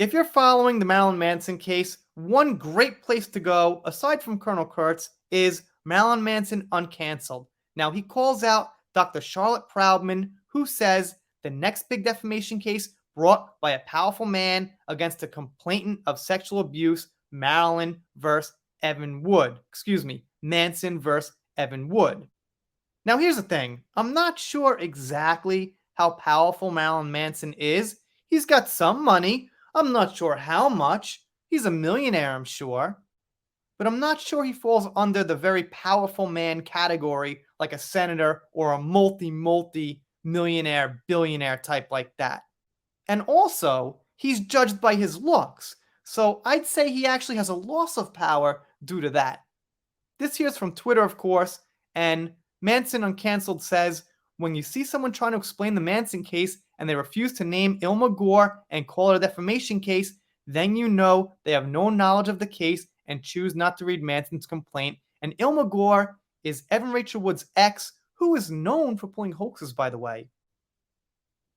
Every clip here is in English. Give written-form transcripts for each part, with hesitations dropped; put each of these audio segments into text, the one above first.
If you're following the Marilyn Manson case, one great place to go, aside from Colonel Kurtz, is Marilyn Manson Uncancelled. Now, he calls out Dr. Charlotte Proudman, who says the next big defamation case brought by a powerful man against a complainant of sexual abuse, Marilyn versus Evan Wood. Manson versus Evan Wood. Now, here's the thing. I'm not sure exactly how powerful Marilyn Manson is. He's got some money. I'm not sure how much. He's a millionaire, I'm sure. But I'm not sure he falls under the very powerful man category like a senator or a multi-millionaire, billionaire type like that. And also, he's judged by his looks. So I'd say he actually has a loss of power due to that. This here's from Twitter, of course, and Manson Uncancelled says, when you see someone trying to explain the Manson case and they refuse to name Ilma Gore and call it a defamation case, then you know they have no knowledge of the case and choose not to read Manson's complaint. And Ilma Gore is Evan Rachel Wood's ex, who is known for pulling hoaxes, by the way.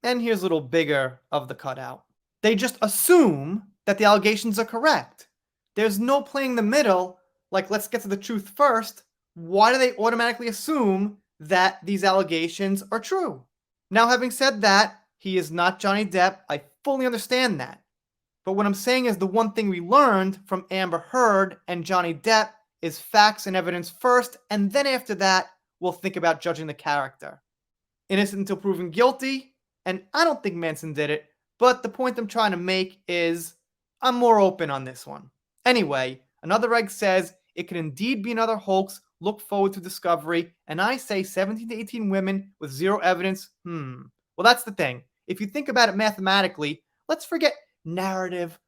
And here's a little bigger of the cutout. They just assume that the allegations are correct. There's no playing the middle, like let's get to the truth first. Why do they automatically assume that these allegations are true? Now, having said that, he is not Johnny Depp. I fully understand that. But what I'm saying is the one thing we learned from Amber Heard and Johnny Depp is facts and evidence first, and then after that, we'll think about judging the character. Innocent until proven guilty, and I don't think Manson did it, but the point I'm trying to make is I'm more open on this one. Anyway, another reg says it could indeed be another hoax. Look forward to discovery. And I say 17 to 18 women with zero evidence. Well, that's the thing. If you think about it mathematically, let's forget narrative.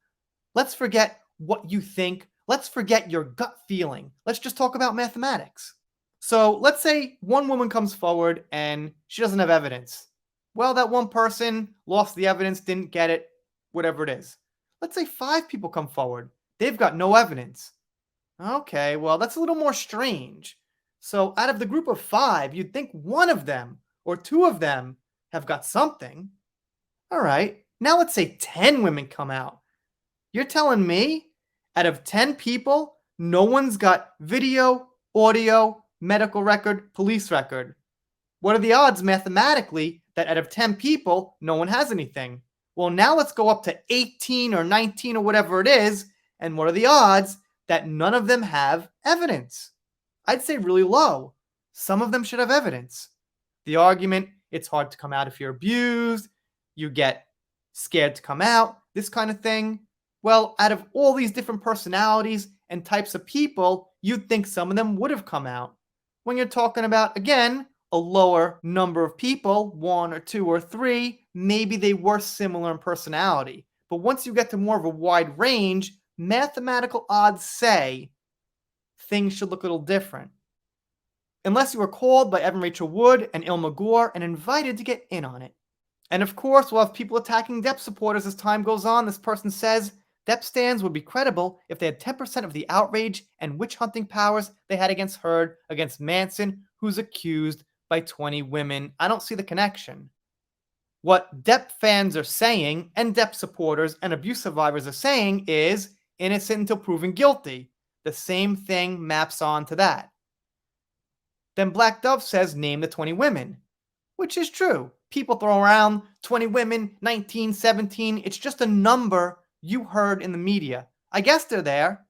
Let's forget what you think. Let's forget your gut feeling. Let's just talk about mathematics. So let's say one woman comes forward and she doesn't have evidence. Well, that one person lost the evidence, didn't get it, whatever it is. Let's say 5 people come forward. They've got no evidence. Okay, well, that's a little more strange. So out of the group of 5, you'd think one of them or 2 of them have got something. All right, now let's say 10 women come out. You're telling me out of 10 people, no one's got video, audio, medical record, police record. What are the odds mathematically that out of 10 people, no one has anything? Well, now let's go up to 18 or 19 or whatever it is, and what are the odds that none of them have evidence? I'd say really low. Some of them should have evidence. The argument, it's hard to come out if you're abused, you get scared to come out, this kind of thing. Well, out of all these different personalities and types of people, you'd think some of them would have come out. When you're talking about, again, a lower number of people, 1 or 2 or 3, maybe they were similar in personality. But once you get to more of a wide range, mathematical odds say things should look a little different. Unless you were called by Evan Rachel Wood and Ilma Gore and invited to get in on it. And of course, we'll have people attacking Depp supporters as time goes on. This person says Depp stans would be credible if they had 10% of the outrage and witch hunting powers they had against Heard, against Manson, who's accused by 20 women. I don't see the connection. What Depp fans are saying, and Depp supporters and abuse survivors are saying, is innocent until proven guilty. The same thing maps on to that. Then Black Dove says name the 20 women, which is true. People throw around 20 women, 19, 17. It's just a number you heard in the media. I guess they're there.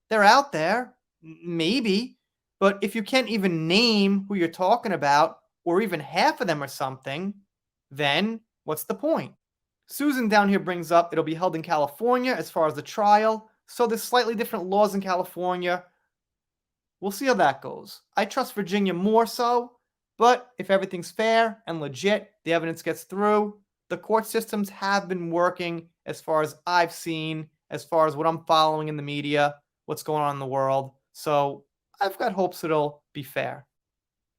They're out there. Maybe. But if you can't even name who you're talking about, or even half of them or something, then what's the point? Susan down here brings up it'll be held in California as far as the trial. So there's slightly different laws in California. We'll see how that goes. I trust Virginia more so, but if everything's fair and legit, the evidence gets through, the court systems have been working as far as I've seen, as far as what I'm following in the media, what's going on in the world. So I've got hopes it'll be fair.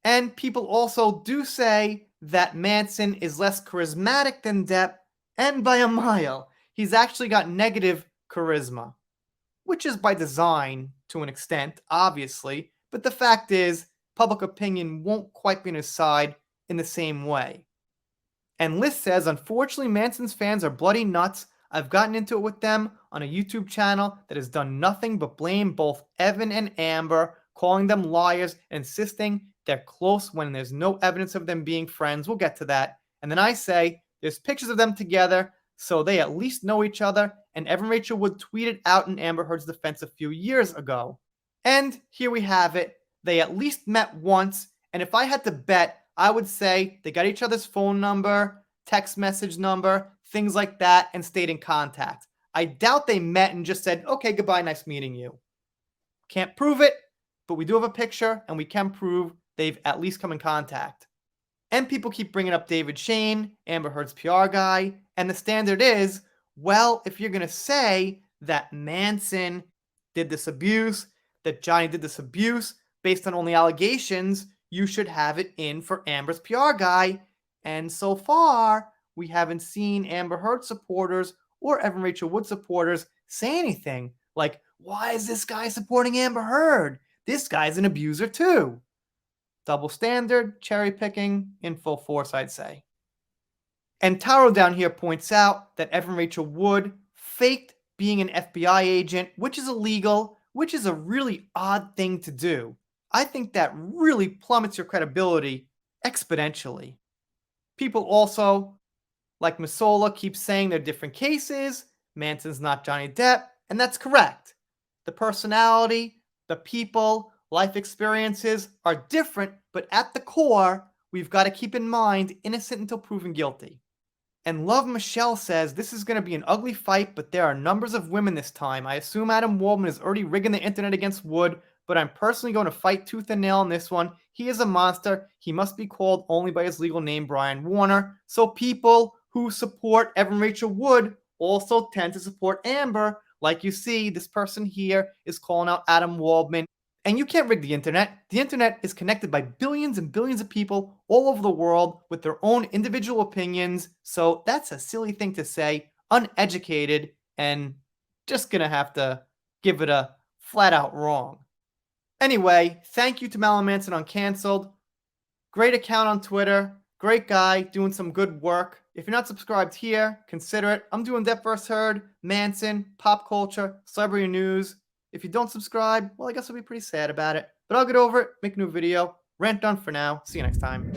And people also do say that Manson is less charismatic than Depp, and by a mile. He's actually got negative charisma, which is by design to an extent, obviously, but the fact is, public opinion won't quite be on his side in the same way. And Liz says, unfortunately, Manson's fans are bloody nuts. I've gotten into it with them on a YouTube channel that has done nothing but blame both Evan and Amber, calling them liars and insisting they're close when there's no evidence of them being friends. We'll get to that. And then I say there's pictures of them together, so they at least know each other, and Evan Rachel Wood tweeted out in Amber Heard's defense a few years ago. And here we have it. They at least met once, and if I had to bet, I would say they got each other's phone number, text message number, things like that, and stayed in contact. I doubt they met and just said, okay, goodbye, nice meeting you. Can't prove it, but we do have a picture, and we can prove they've at least come in contact. And people keep bringing up David Shane, Amber Heard's PR guy, and the standard is, well, if you're going to say that Manson did this abuse, that Johnny did this abuse based on only allegations, you should have it in for Amber's PR guy. And so far, we haven't seen Amber Heard supporters or Evan Rachel Wood supporters say anything like, why is this guy supporting Amber Heard? This guy's an abuser too. Double standard, cherry picking, in full force, I'd say. And Taro down here points out that Evan Rachel Wood faked being an FBI agent, which is illegal, which is a really odd thing to do. I think that really plummets your credibility exponentially. People also, like Masola, keep saying they're different cases. Manson's not Johnny Depp, and that's correct. The personality, the people, life experiences are different, but at the core, we've got to keep in mind innocent until proven guilty. And Love Michelle says this is going to be an ugly fight, but there are numbers of women this time. I assume Adam Waldman is already rigging the internet against Wood, but I'm personally going to fight tooth and nail on this one. He is a monster. He must be called only by his legal name, Brian Warner. So people who support Evan Rachel Wood also tend to support Amber. Like you see, this person here is calling out Adam Waldman. And you can't rig the internet. The internet is connected by billions and billions of people all over the world with their own individual opinions. So that's a silly thing to say, uneducated, and just gonna have to give it a flat out wrong. Anyway, thank you to Malin Manson on Cancelled. Great account on Twitter. Great guy doing some good work. If you're not subscribed here, consider it. I'm doing Depp vs. Heard, Manson, pop culture, celebrity news. If you don't subscribe, well, I guess I'll be pretty sad about it. But I'll get over it, make a new video. Rant done for now. See you next time.